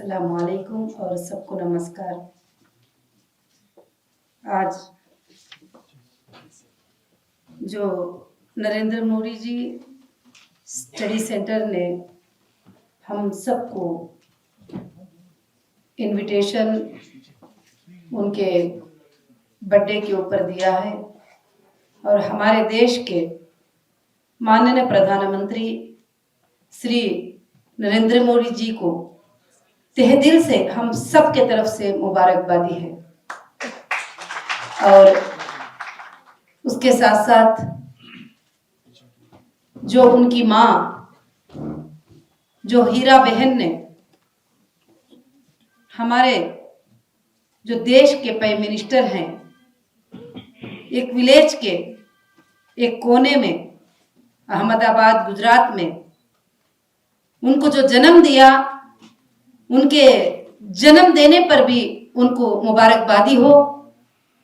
अस्सलाम वालेकुम और सबको नमस्कार। आज जो नरेंद्र मोदी जी स्टडी सेंटर ने हम सबको इनविटेशन उनके बर्थडे के ऊपर दिया है और हमारे देश के माननीय प्रधानमंत्री श्री नरेंद्र मोदी जी को तहे दिल से हम सब के तरफ से मुबारकबादी है। और उसके साथ साथ जो उनकी माँ जो हीरा बहन ने हमारे जो देश के प्राइम मिनिस्टर हैं, एक विलेज के एक कोने में अहमदाबाद गुजरात में उनको जो जन्म दिया, उनके जन्म देने पर भी उनको मुबारकबादी हो,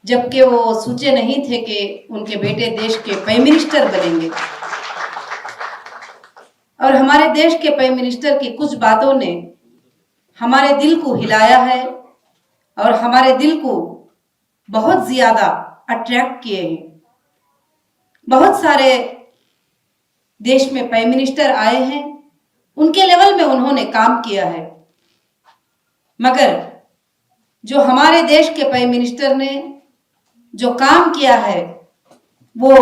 जबकि वो सोचे नहीं थे कि उनके बेटे देश के प्राइम मिनिस्टर बनेंगे। और हमारे देश के प्राइम मिनिस्टर की कुछ बातों ने हमारे दिल को हिलाया है और हमारे दिल को बहुत ज्यादा अट्रैक्ट किए हैं। बहुत सारे देश में प्राइम मिनिस्टर आए हैं, उनके लेवल में उन्होंने काम किया है, मगर जो हमारे देश के प्राइम मिनिस्टर ने जो काम किया है वो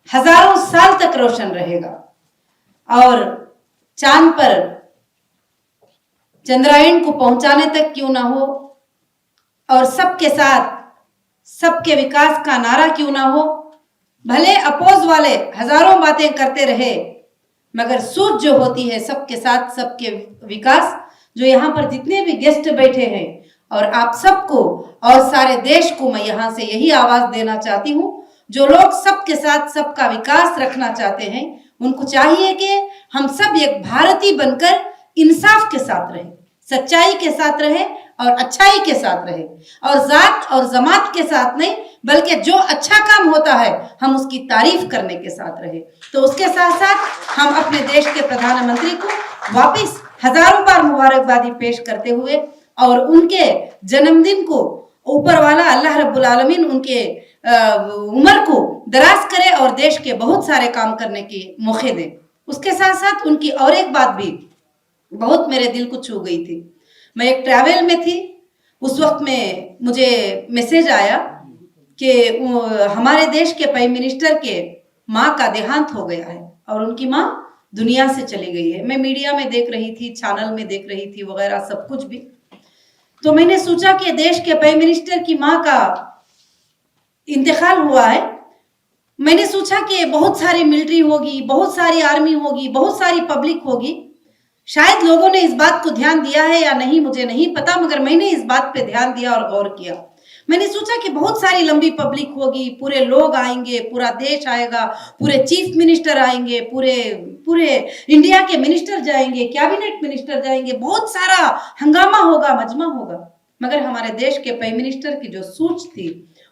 हजारों साल तक रोशन रहेगा। और चांद पर चंद्रायन को पहुंचाने तक क्यों ना हो और सबके साथ सबके विकास का नारा क्यों ना हो, भले अपोज वाले हजारों बातें करते रहे, मगर सोच जो होती है सबके साथ सबके विकास, जो यहाँ पर जितने भी गेस्ट बैठे हैं और आप सबको और सारे देश को मैं यहाँ से यही आवाज देना चाहती हूँ, जो लोग सबके साथ सबका विकास रखना चाहते हैं, उनको चाहिए कि हम सब एक भारतीय बनकर इंसाफ के साथ रहें, सच्चाई के साथ रहें और अच्छाई के साथ रहें, और जात और जमात के साथ नहीं, बल्कि जो अच्छा काम होता है हम उसकी तारीफ करने के साथ रहे। तो उसके साथ साथ हम अपने देश के प्रधानमंत्री को वापस हजारों बार मुबारकबादी पेश करते हुए और उनके जन्मदिन को ऊपर वाला अल्लाह रब्बुल आलमीन उनके उम्र को दराज करे और देश के बहुत सारे काम करने के मौके दे। उसके साथ साथ उनकी और एक बात भी बहुत मेरे दिल को छू गई थी। मैं एक ट्रैवल में थी, उस वक्त में मुझे मैसेज आया कि हमारे देश के प्राइम मिनिस्टर के माँ का देहांत हो गया है और उनकी माँ दुनिया से चली गई है। मैं मीडिया में देख रही थी, चैनल में देख रही थी वगैरह सब कुछ भी। तो मैंने सोचा कि देश के प्राइम मिनिस्टर की माँ का इंतकाल हुआ है। मैंने सोचा कि बहुत सारी मिलिट्री होगी, बहुत सारी आर्मी होगी, बहुत सारी पब्लिक होगी, शायद लोगों ने इस बात को ध्यान दिया है या नहीं मुझे नहीं पता, मगर मैंने इस बात पे ध्यान दिया और गौर किया। मैंने सोचा कि बहुत सारी लंबी पब्लिक होगी, पूरे लोग आएंगे, पूरा देश आएगा, पूरे चीफ मिनिस्टर आएंगे, पूरे इंडिया के मिनिस्टर जाएंगे, कैबिनेट मिनिस्टर जाएंगे, बहुत सारा हंगामा होगा, मजमा होगा। मगर हमारे देश के प्राइम मिनिस्टर की जो सोच थी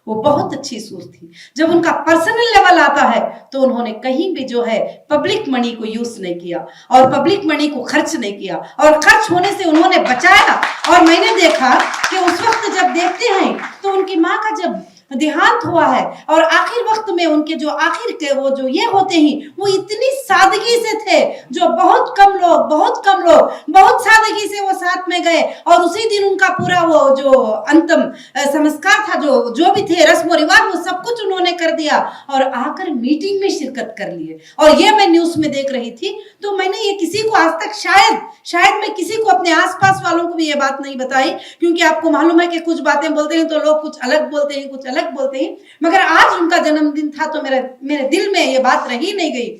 वो बहुत अच्छी सोच थी। जब उनका पर्सनल लेवल आता है तो उन्होंने कहीं भी जो है पब्लिक मनी को यूज नहीं किया और पब्लिक मनी को खर्च नहीं किया, और खर्च होने से उन्होंने बचाया। और मैंने देखा कि उस वक्त जब देखते हैं तो उनकी माँ का जब देहांत हुआ है और आखिर वक्त में उनके जो आखिर के वो जो ये होते ही वो इतनी सादगी से थे, जो बहुत कम लोग बहुत सादगी से वो साथ में गए और उसी दिन उनका पूरा वो जो अंतिम संस्कार था, जो भी थे रस्म और रिवाज, वो सब कुछ उन्होंने कर दिया और आकर मीटिंग में शिरकत कर लिए। और ये मैं न्यूज में देख रही थी, तो मैंने ये किसी को आज तक शायद मैं किसी को अपने आसपास वालों को भी ये बात नहीं बताई, क्योंकि आपको मालूम है कि कुछ बातें बोलते हैं तो लोग कुछ अलग बोलते हैं, कुछ अलग बोलते हैं। मगर आज उनका जन्मदिन था तो मेरे दिल में ये बात रही नहीं गई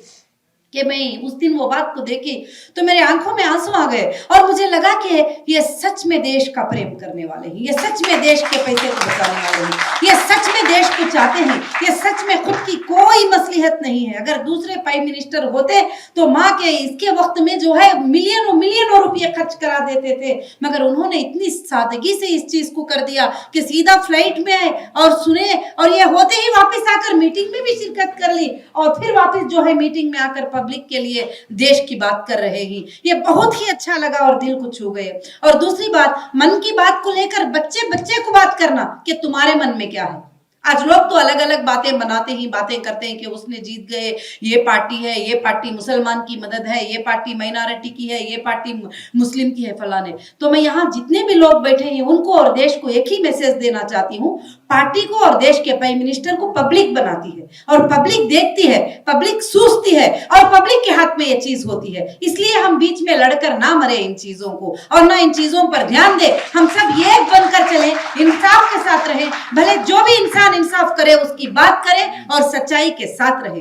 कि मैं उस दिन वो बात को देखी तो मेरे आंखों में आंसू आ गए और मुझे लगा कि ये सच में देश का प्रेम करने वाले हैं, ये सच में देश के पैसे को बचाने वाले हैं, ये सच में देश को चाहते हैं, ये सच में खुद की कोई मसलिहत नहीं है। अगर दूसरे प्राइम मिनिस्टर होते तो माँ के इसके वक्त में जो है मिलियनों रुपये खर्च करा देते थे, मगर उन्होंने इतनी सादगी से इस चीज को कर दिया कि सीधा फ्लाइट में आए और सुने और ये होते ही वापस आकर मीटिंग में भी शिरकत कर ली और फिर वापस जो है मीटिंग में आकर पब्लिक के लिए देश की बात कर रहे हैं। ये बहुत ही अच्छा लगा और दिल को छू गए। और दूसरी बात, मन की बात को लेकर बच्चे बच्चे को बात करना कि तुम्हारे मन में क्या है। आज लोग तो अलग अलग बातें बनाते ही बातें करते हैं कि उसने जीत गए, ये पार्टी है, ये पार्टी मुसलमान की मदद है, ये पार्टी माइनॉरिटी की है, ये पार्टी मुस्लिम की है, फलाने। तो मैं यहाँ जितने भी लोग बैठे हैं उनको और देश को एक ही मैसेज देना चाहती हूँ, पार्टी को और देश के प्राइम मिनिस्टर को पब्लिक बनाती है और पब्लिक देखती है, पब्लिक सूझती है और पब्लिक के हाथ में ये चीज होती है। इसलिए हम बीच में लड़कर ना मरे इन चीजों को और ना इन चीजों पर ध्यान दे। हम सब एक बनकर चलें, इंसाफ के साथ रहें। भले जो भी इंसान इंसाफ करे उसकी बात करे और सच्चाई के साथ रहे।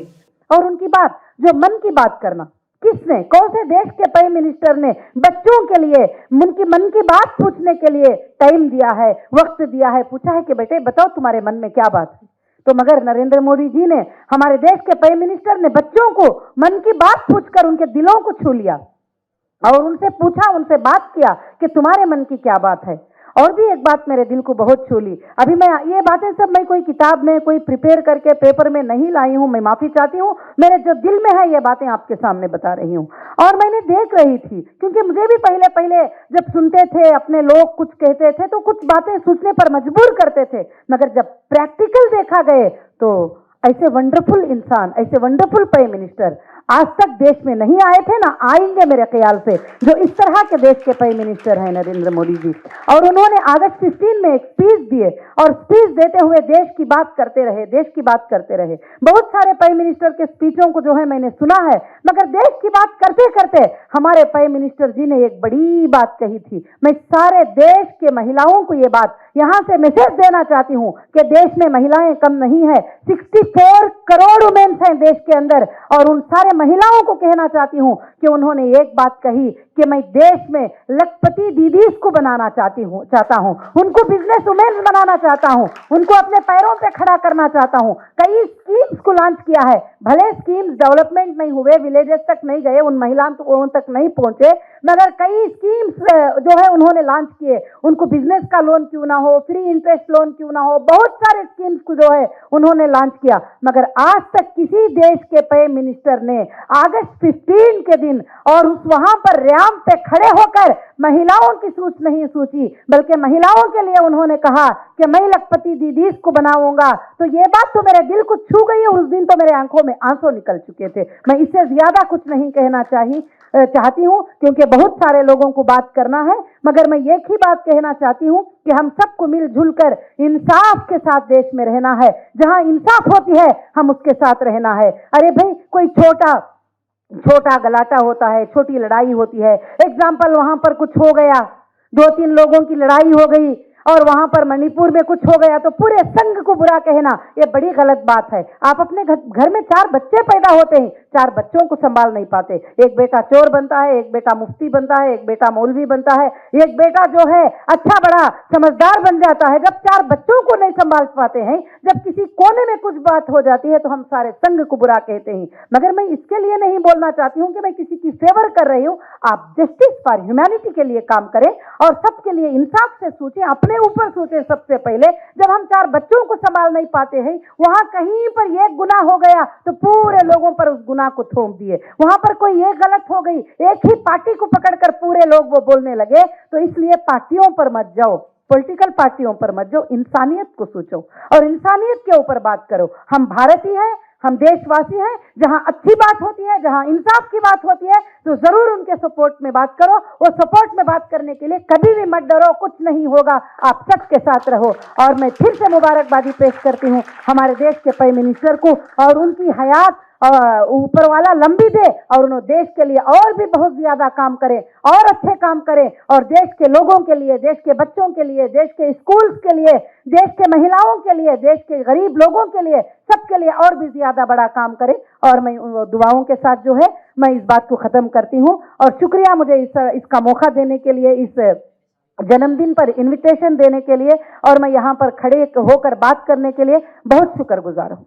और उनकी बात, जो मन की बात करना, किसने, कौन से देश के प्राइम मिनिस्टर ने बच्चों के लिए उनकी मन की बात पूछने के लिए टाइम दिया है, वक्त दिया है, पूछा है कि बेटे बताओ तुम्हारे मन में क्या बात है? तो मगर नरेंद्र मोदी जी ने, हमारे देश के प्राइम मिनिस्टर ने बच्चों को मन की बात पूछकर उनके दिलों को छू लिया और उनसे पूछा, उनसे बात किया कि तुम्हारे मन की क्या बात है। और भी एक बात मेरे दिल को बहुत छू ली। अभी मैं ये बातें सब मैं कोई किताब में कोई प्रिपेयर करके पेपर में नहीं लाई हूं, मैं माफी चाहती हूं। मेरे जो दिल में है ये बातें आपके सामने बता रही हूं। और मैंने देख रही थी, क्योंकि मुझे भी पहले पहले जब सुनते थे अपने लोग कुछ कहते थे तो कुछ बातें सोचने पर मजबूर करते थे, मगर जब प्रैक्टिकल देखा गए तो ऐसे वंडरफुल इंसान, ऐसे वंडरफुल प्राइम मिनिस्टर आज तक देश में नहीं आए थे, ना आएंगे मेरे ख्याल से, जो इस तरह के देश के प्राइम मिनिस्टर हैं नरेंद्र मोदी जी। और उन्होंने अगस्त 15 में एक स्पीच दिए और स्पीच देते हुए देश की बात करते रहे, देश की बात करते रहे। बहुत सारे प्राइम मिनिस्टर के स्पीचों को जो है मैंने सुना है, मगर देश की बात करते करते हमारे प्राइम मिनिस्टर जी ने एक बड़ी बात कही थी। मैं सारे देश के महिलाओं को ये बात यहां से मैसेज देना चाहती हूं कि देश में महिलाएं कम नहीं है, 64 करोड़ वुमेन्स हैं देश के अंदर। और उन सारे महिलाओं को कहना चाहती हूं कि उन्होंने एक बात कही कि मैं देश में लखपति दीदीज को बनाना चाहता हूं, उनको बिजनेस वुमेन बनाना चाहता हूं, उनको अपने पैरों पे खड़ा करना चाहता हूं। कई स्कीम्स को लॉन्च किया है, भले स्कीम्स डेवलपमेंट नहीं हुए, विलेजेस तक नहीं गए, उन महिलाओं तक नहीं पहुंचे, मगर कई स्कीम्स जो है उन्होंने लॉन्च किए। उनको बिजनेस का लोन क्यों ना हो, फ्री इंटरेस्ट लोन क्यों ना हो, बहुत सारे स्कीम्स को जो है उन्होंने लॉन्च किया। मगर आज तक किसी देश के प्राइम मिनिस्टर ने अगस्त 15 के दिन और उस वहां पर रैंप पे खड़े होकर महिलाओं की सोच नहीं सोची, बल्कि महिलाओं के लिए उन्होंने कहा कि मैं लखपति दीदीज को बनाऊंगा। तो ये बात तो मेरे दिल को छू गई है। उस दिन तो मेरे आंखों में आंसू निकल चुके थे। मैं इससे ज्यादा कुछ नहीं कहना चाहती हूं, क्योंकि बहुत सारे लोगों को बात करना है, मगर मैं एक ही बात कहना चाहती हूं कि हम सबको मिलजुल कर इंसाफ के साथ देश में रहना है। जहां इंसाफ होती है हम उसके साथ रहना है। अरे भाई, कोई छोटा गलाटा होता है, छोटी लड़ाई होती है, एग्जाम्पल वहां पर कुछ हो गया, 2-3 लोगों की लड़ाई हो गई और वहां पर मणिपुर में कुछ हो गया तो पूरे संघ को बुरा कहना, ये बड़ी गलत बात है। आप अपने घर में 4 बच्चे पैदा होते हैं, 4 बच्चों को संभाल नहीं पाते। एक बेटा चोर बनता है, एक बेटा मुफ्ती बनता है, एक बेटा मौलवी बनता है, एक बेटा जो है अच्छा बड़ा समझदार बन जाता है। जब 4 बच्चों को नहीं संभाल पाते हैं, जब किसी कोने में कुछ बात हो जाती है तो हम सारे संघ को बुरा कहते हैं। मगर मैं इसके लिए नहीं बोलना चाहती हूं कि मैं किसी की फेवर कर रही हूं। आप जस्टिस फॉर ह्यूमैनिटी के लिए काम करें और सबके लिए इंसाफ से सोचें, अपने ऊपर सोचें। सबसे पहले जब हम 4 बच्चों को संभाल नहीं पाते हैं, वहां कहीं पर एक गुनाह हो गया तो पूरे लोगों पर उस गुनाह को थोप दिए। वहां पर कोई एक गलत हो गई, एक ही पार्टी को पकड़कर पूरे लोग वो बोलने लगे। तो इसलिए पार्टियों पर मत जाओ, पॉलिटिकल पार्टियों पर मत जाओ, इंसानियत को सोचो और इंसानियत के ऊपर बात करो। हम भारतीय हैं, हम देशवासी हैं। जहां अच्छी बात होती है, जहां इंसाफ की बात होती है, तो जरूर उनके सपोर्ट में बात करो। वो सपोर्ट में बात करने के लिए कभी भी मत डरो, कुछ नहीं होगा, आप सबके साथ रहो। और मैं फिर से मुबारकबादी पेश करती हूं हमारे देश के प्राइम मिनिस्टर को, और उनकी हयात ऊपर वाला लंबी दे और उन्होंने देश के लिए और भी बहुत ज्यादा काम करें और अच्छे काम करें, और देश के लोगों के लिए, देश के बच्चों के लिए, देश के स्कूल्स के लिए, देश के महिलाओं के लिए, देश के गरीब लोगों के लिए, सबके लिए और भी ज्यादा बड़ा काम करें। और मैं दुआओं के साथ जो है मैं इस बात को खत्म करती हूं। और शुक्रिया मुझे इसका मौका देने के लिए, इस जन्मदिन पर इनविटेशन देने के लिए, और मैं यहाँ पर खड़े होकर बात करने के लिए बहुत शुक्रगुजार हूं।